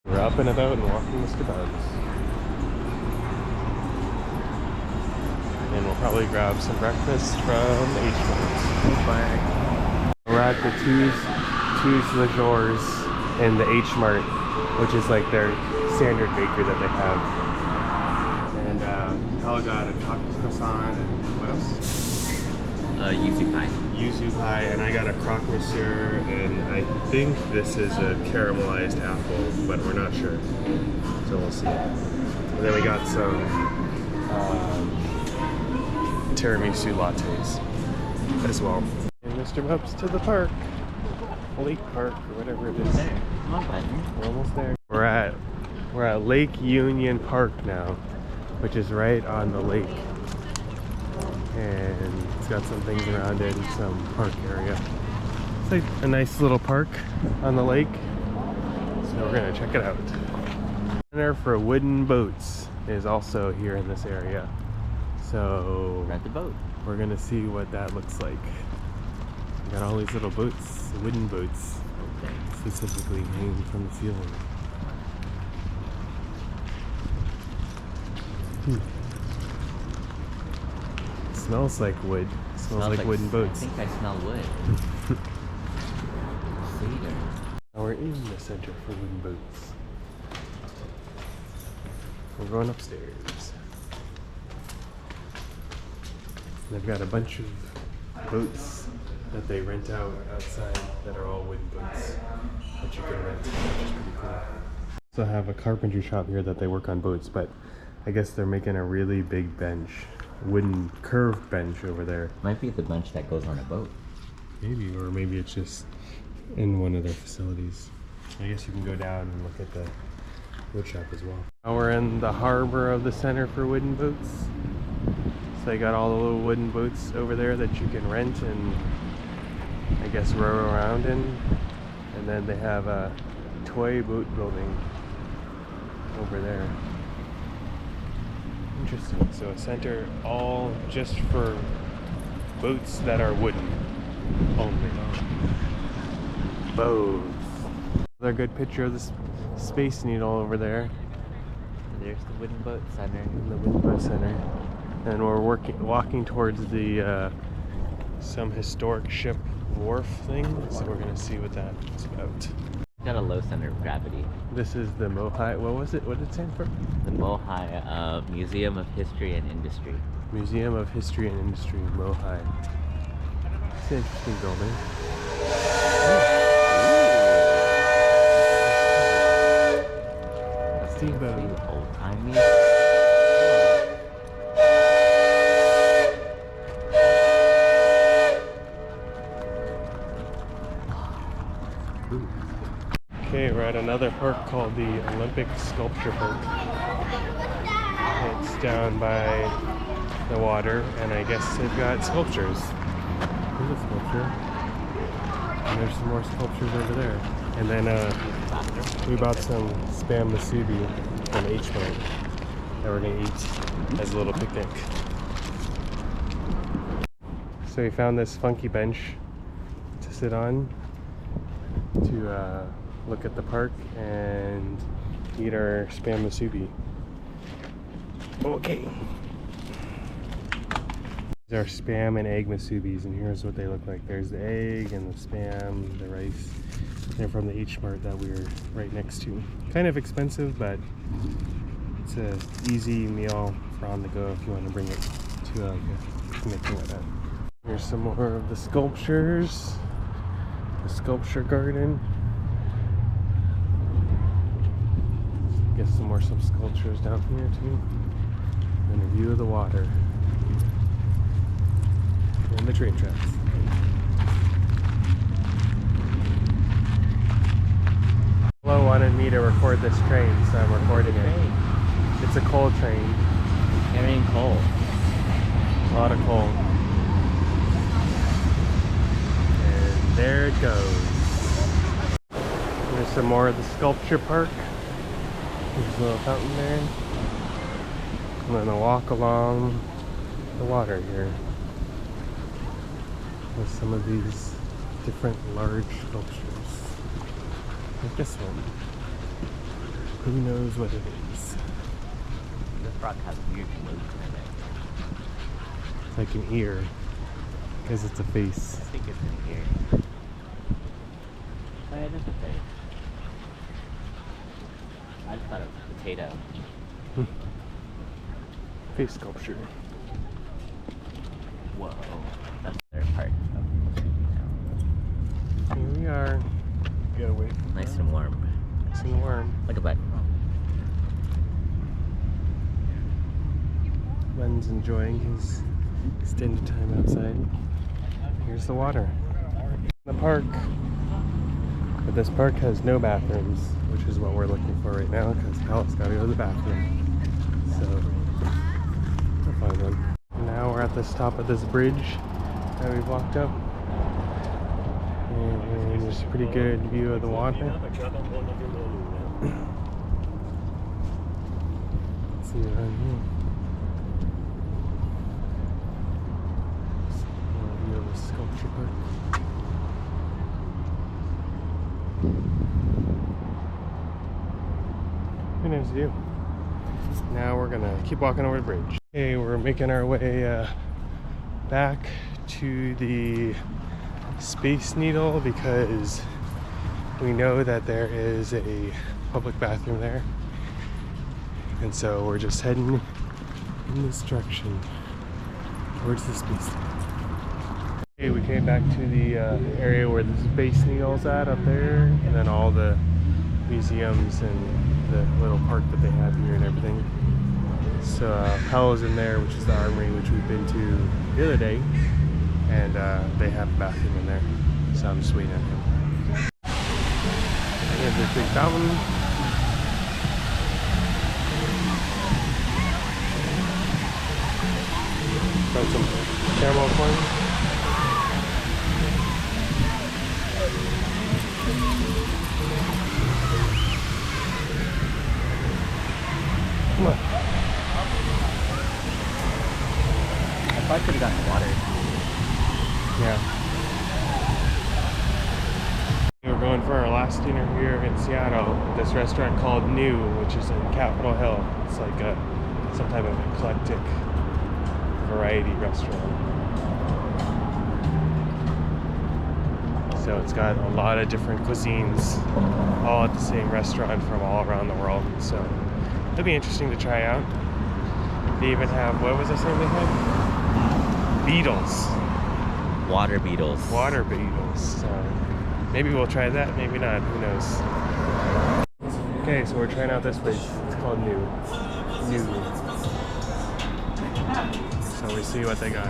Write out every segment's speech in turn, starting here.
We're up and about and walking Mr. Bubs. And we'll probably grab some breakfast from H Mart. We're at the Tous Les Jours in the H Mart, which is like their standard bakery that they have. And Ella got a chocolate croissant and what else? Yuzu pie. Yuzu pie, and I got a croque monsieur, and I think this is a caramelized apple, but we're not sure. So we'll see. And then we got some tiramisu lattes as well. And Mr. Bubs to the park. Lake Park or whatever it is. There. Come on, bud. We're almost there. We're at Lake Union Park now, which is right on the lake. And it's got some things around it and some park area. It's like a nice little park on the lake. So we're gonna check it out. Center for Wooden Boats is also here in this area. So Rent the boat. we're gonna see what that looks like. We got all these little boats, wooden boats, specifically hanging from the ceiling. Smells like wood. Smells like wooden boats. I think I smell wood. Cedar. Now we're in the center for wooden boats. We're going upstairs. They've got a bunch of boats that they rent out outside that are all wooden boats that you can rent, which is pretty cool. Also have a carpentry shop here that they work on boats, but I guess they're making a really big bench. Wooden curved bench over there. Might be the bench that goes on a boat. Maybe, or maybe it's just in one of their facilities. I guess you can go down and look at the wood shop as well. Now we're in the harbor of the Center for Wooden Boats. So they got all the little wooden boats over there that you can rent and I guess row around in. And then they have a toy boat building over there. Interesting. So a center all just for boats that are wooden only. Boats. Another good picture of this Space Needle over there. There's the wooden boat center. In the wooden boat center. And we're walking towards the some historic ship wharf thing. So we're gonna see what that's about. Got a low center of gravity. This is the Mohai. What was it? What did it stand for? The Mohai Museum of History and Industry. Museum of History and Industry, Mohai. It's an interesting building. A steamboat. Old-timey. Okay, we're at another park called the Olympic Sculpture Park. It's down by the water, and I guess they've got sculptures. There's a sculpture. And there's some more sculptures over there. And then we bought some Spam Musubi from H Mart that we're gonna eat as a little picnic. So we found this funky bench to sit on to look at the park and eat our Spam Musubi. Okay. These are Spam and egg Musubis, and here's what they look like. There's the egg and the Spam, the rice. They're from the H Mart that we were right next to. Kind of expensive, but it's an easy meal for on the go if you want to bring it to a picnic like that. Here's some more of the sculptures. The sculpture garden. Guess some sculptures down here too. And a view of the water. And the train tracks. Flo wanted me to record this train, so I'm recording it. It's a coal train. Carrying coal. A lot of coal. And there it goes. There's some more of the sculpture park. There's a little fountain there. And then a walk along the water here with some of these different large sculptures. Like this one. Who knows what it is? This rock has weird loops in it. It's like an ear. Because it's a face. I think it's in here. Oh, yeah, it is a face. I just thought it was a potato. Face sculpture. Whoa. That's their part. Here we are. Get away from Nice and warm. Nice and warm. Look at that. Len's enjoying his extended time outside. Here's the water. The park. But this park has no bathrooms, which is what we're looking for right now, because Hal's got to go to the bathroom. So, we'll find one. Now we're at the top of this bridge that we've walked up. And there's a pretty good view of the water. Let's see around here. View of the sculpture park. Very nice view. Now we're gonna keep walking over the bridge. Okay, we're making our way back to the Space Needle because we know that there is a public bathroom there, and so we're just heading in this direction towards the Space Needle. Okay, we came back to the area where the Space Needle's at up there, and then all the museums and the little park that they have here and everything. So Powell's in there, which is the armory, which we've been to the other day, and they have a bathroom in there. So I'm just waiting on him. Here's the big fountain. Got some caramel corn. Come on. I probably could have gotten water. Yeah. We're going for our last dinner here in Seattle at this restaurant called New, which is in Capitol Hill. It's like some type of eclectic variety restaurant. So it's got a lot of different cuisines all at the same restaurant from all around the world. So it'll be interesting to try out. They even have, what was I saying they had? Beetles. Water beetles. Water beetles. So maybe we'll try that, maybe not, who knows. Okay, so we're trying out this place. It's called New. So we see what they got.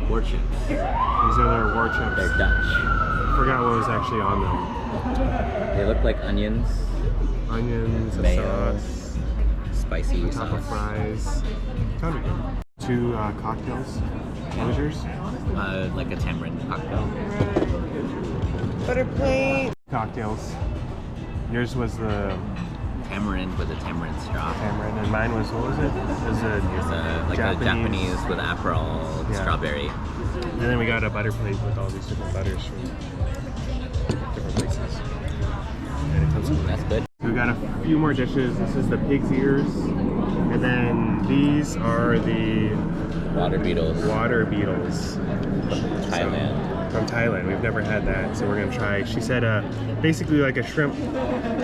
War chips. These are their war chips. They're Dutch. I forgot what was actually on them. They look like onions. Onions, a Mayo. sauce, Spicy on top of sauce. fries. Sounded good. 2 cocktails. What was yours? Like a tamarind cocktail. Butter plate. Cocktails. Yours was the Tamarind with a tamarind straw. tamarind, and mine was, what was it? It was There's like a Japanese with Aperol Yeah. strawberry. And then we got a butter plate with all these different butters from different places. And it comes with That's good. So we got a few more dishes. This is the pig's ears. And then these are the Water beetles. water beetles. Thailand. From Thailand. We've never had that, so we're gonna try. She said basically like a shrimp.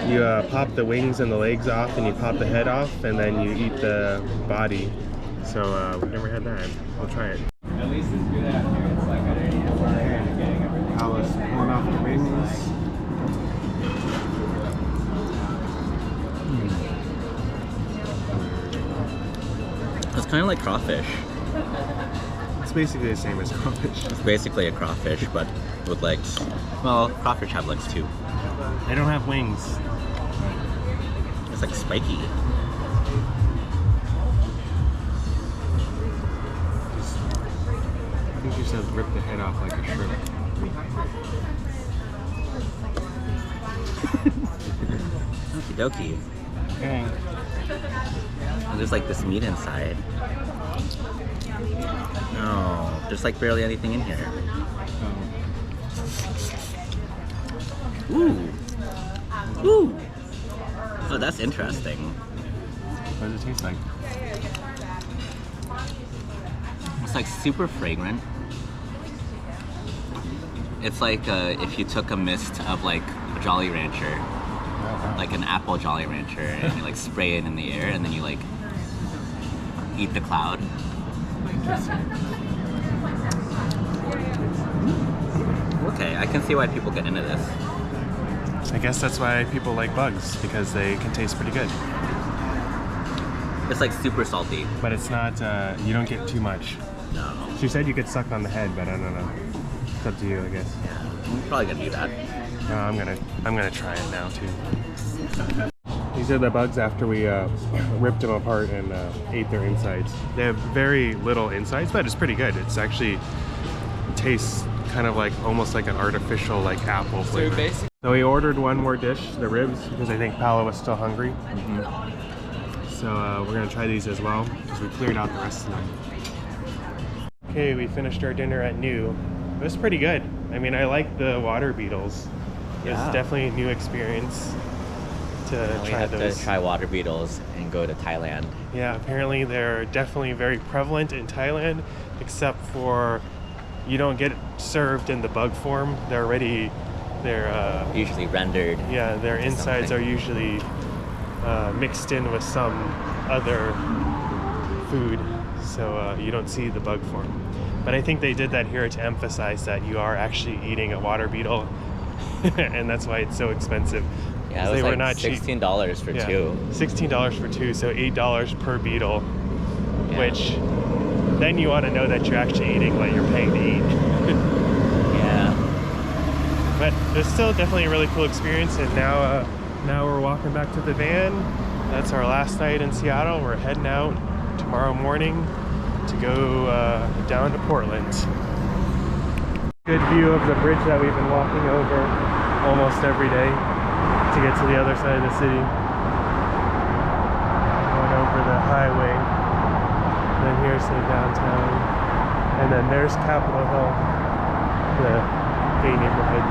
You pop the wings and the legs off, and you pop the head off, and then you eat the body. So we've never had that. We'll try it. At least it's good out here. It's like I don't need to worry about getting everything. Alice pulling off the wings. It's kind of like crawfish. It's basically the same as crawfish. It's basically a crawfish, but with legs. Well, crawfish have legs too. They don't have wings. It's like spiky. I think you said rip the head off like a shrimp. Okie dokie. Okay. And there's like this meat inside. No, there's like barely anything in here. Ooh. Ooh. Oh, that's interesting. What does it taste like? It's like super fragrant. It's like if you took a mist of like a Jolly Rancher, like an apple Jolly Rancher, and you like spray it in the air, and then you like eat the cloud. Okay, I can see why people get into this. I guess that's why people like bugs, because they can taste pretty good. It's like super salty. But it's not, you don't get too much. No. She said you could suck on the head, but I don't know. It's up to you, I guess. Yeah, I'm probably gonna do that. No, I'm gonna try it now too. These are the bugs after we ripped them apart and ate their insides. They have very little insides, but it's pretty good. It's actually tastes kind of like almost like an artificial like apple flavor. So we ordered one more dish, the ribs, because I think Paolo was still hungry. So we're gonna try these as well because we cleared out the rest of them. Okay, we finished our dinner at New. It was pretty good. I mean, I like the water beetles. It was definitely a new experience to We try have those. to try water beetles and go to Thailand. Yeah, apparently they're definitely very prevalent in Thailand, except for you don't get served in the bug form. They're Usually rendered. yeah, their insides something. are usually mixed in with some other food, so you don't see the bug form. But I think they did that here to emphasize that you are actually eating a water beetle, and that's why it's so expensive. Yeah, it They was were like not cheap. $16 for two. $16 for two, so $8 per beetle, Yeah. which then you want to know that you're actually eating what you're paying to eat. Yeah. But it's still definitely a really cool experience, and now we're walking back to the van. That's our last night in Seattle. We're heading out tomorrow morning to go down to Portland. Good view of the bridge that we've been walking over almost every day to get to the other side of the city. Going over the highway. And then here's the downtown. And then there's Capitol Hill, the gay neighborhood.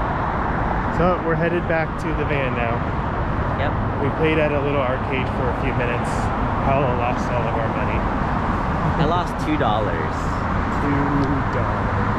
So we're headed back to the van now. Yep. We played at a little arcade for a few minutes. Paolo lost all of our money. I lost $2. $2.